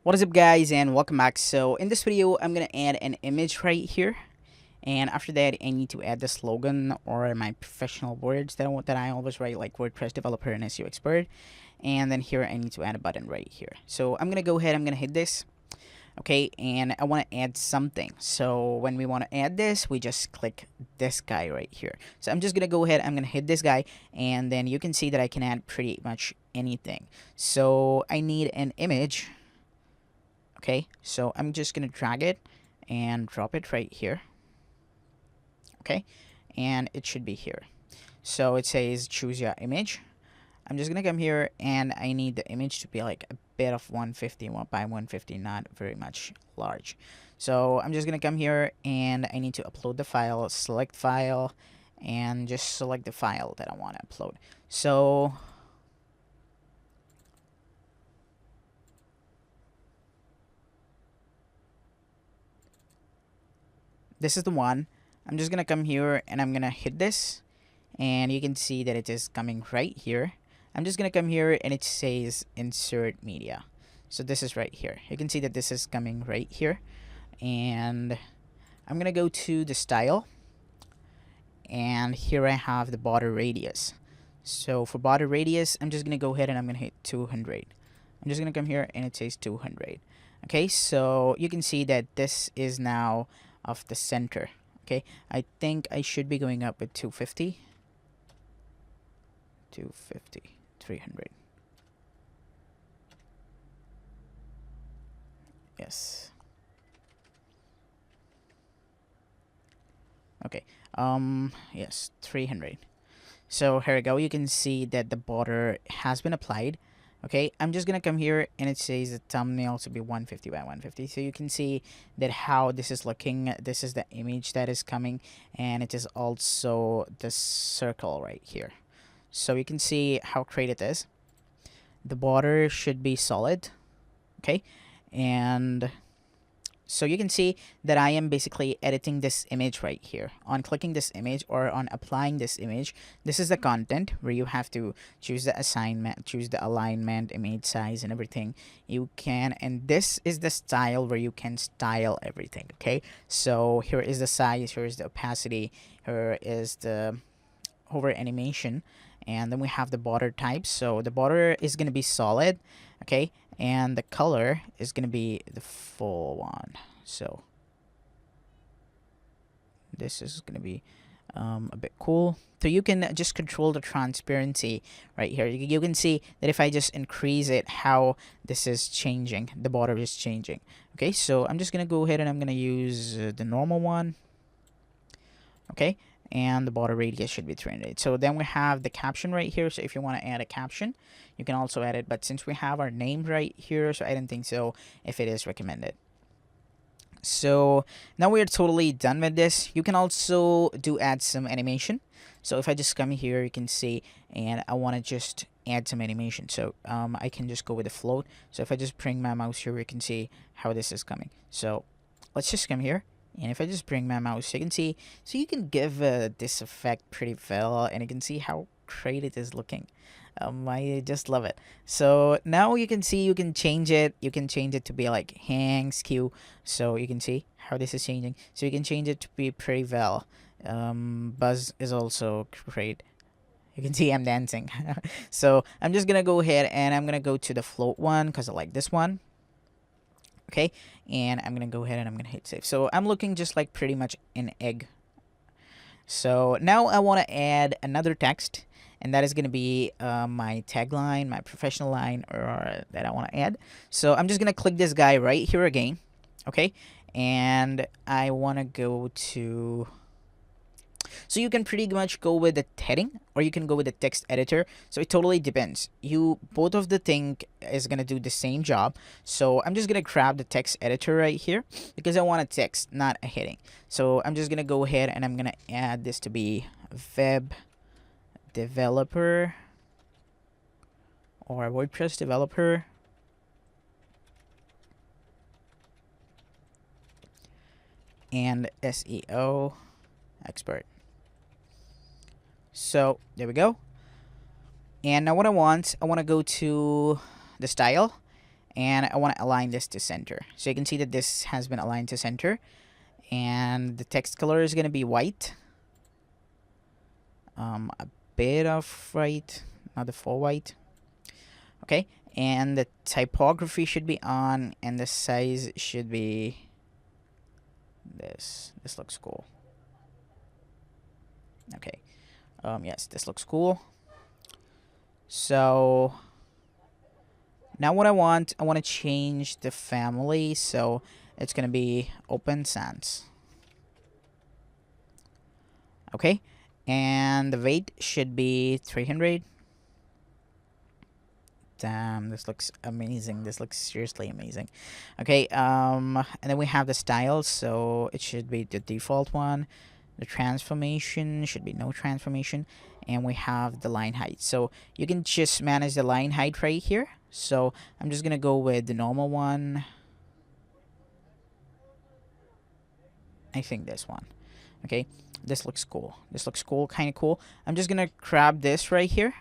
What is up, guys, and welcome back. So in this video I'm gonna add an image right here, and after that I need to add the slogan or my professional words that I always write, like WordPress developer and SEO expert. And then here I need to add a button right here. So I'm gonna go ahead, I'm gonna hit this. Okay, and I want to add something. So when we want to add this, we just click this guy right here. So I'm just gonna go ahead, I'm gonna hit this guy, and then you can see that I can add pretty much anything. So I need an image. Okay, so I'm just gonna drag it and drop it right here. Okay, and it should be here. So it says choose your image. I'm just gonna come here, and I need the image to be like a bit of 150 by 150, not very much large. So I'm just gonna come here, and I need to upload the file, select file, and just select the file that I want to upload. So this is the one. I'm just gonna come here, and I'm gonna hit this, and you can see that it is coming right here. I'm just gonna come here, and it says insert media. So this is right here. You can see that this is coming right here, and I'm gonna go to the style, and here I have the border radius. So for border radius, I'm just gonna go ahead and I'm gonna hit 200. I'm just gonna come here, and it says 200. Okay, so you can see that this is now of the center. Okay, I think I should be going up with 250, 250, 300. Yes. Okay. Yes, 300. So here we go. You can see that the border has been applied. Okay, I'm just gonna come here, and it says the thumbnail to be 150 by 150. So you can see that how this is looking. This is the image that is coming, and it is also the circle right here. So you can see how great it is. The border should be solid. Okay, and so you can see that I am basically editing this image right here. On clicking this image or on applying this image, this is the content where you have to choose the assignment, choose the alignment, image size, and everything. You can, and this is the style where you can style everything. Okay, so here is the size, here is the opacity, here is the hover animation, and then we have the border type. So the border is going to be solid. Okay, and the color is going to be the full one. So this is going to be a bit cool. So you can just control the transparency right here. You can see that if I just increase it, how this is changing, the border is changing. Okay, so I'm just going to go ahead, and I'm going to use the normal one. Okay, and the border radius should be 300. So then we have the caption right here. So if you want to add a caption, you can also add it, but since we have our name right here, so I don't think so if it is recommended. So now we're totally done with this. You can also add some animation. So if I just come here, you can see, and I want to just add some animation. So I can just go with the float. So if I just bring my mouse here, you can see how this is coming. So let's just come here, and if I just bring my mouse, you can see, so you can give this effect pretty well, and you can see how great it is looking. I just love it. So now you can see, you can change it. You can change it to be like hang, skew. So you can see how this is changing. So you can change it to be pretty well. Buzz is also great. You can see I'm dancing. So I'm just gonna go ahead, and I'm gonna go to the float one because I like this one. Okay, and I'm gonna go ahead, and I'm gonna hit save. So I'm looking just like pretty much an egg. So now I want to add another text, and that is going to be my tagline, my professional line, or that I want to add. So I'm just going to click this guy right here again. Okay, and I want to go to, so you can pretty much go with the heading, or you can go with the text editor. So it totally depends. Both of the thing is gonna do the same job. So I'm just gonna grab the text editor right here because I want a text, not a heading. So I'm just gonna go ahead, and I'm gonna add this to be web developer or WordPress developer. And SEO expert. So there we go. And now what I want to go to the style, and I want to align this to center. So you can see that this has been aligned to center, and the text color is going to be white. A bit of white, not the full white. Okay, and the typography should be on, and the size should be this. This looks cool. Okay. Yes, this looks cool. So now what I want to change the family, so it's gonna be Open Sans. Okay, and the weight should be 300. Damn, this looks amazing. This looks seriously amazing. Okay, and then we have the styles, so it should be the default one. The transformation should be no transformation, and we have the line height. So you can just manage the line height right here. So I'm just gonna go with the normal one. I think this one. Okay, this looks cool. This looks cool, kind of cool. I'm just gonna grab this right here,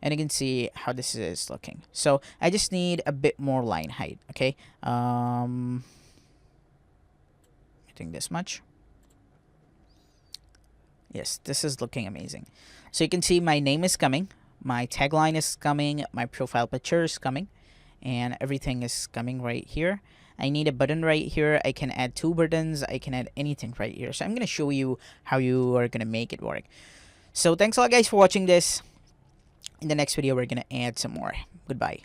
and you can see how this is looking. So I just need a bit more line height. Okay, I think this much. Yes, this is looking amazing. So you can see my name is coming, my tagline is coming, my profile picture is coming, and everything is coming right here. I need a button right here. I can add 2 buttons. I can add anything right here. So I'm going to show you how you are going to make it work. So thanks a lot, guys, for watching this. In the next video, we're going to add some more. Goodbye.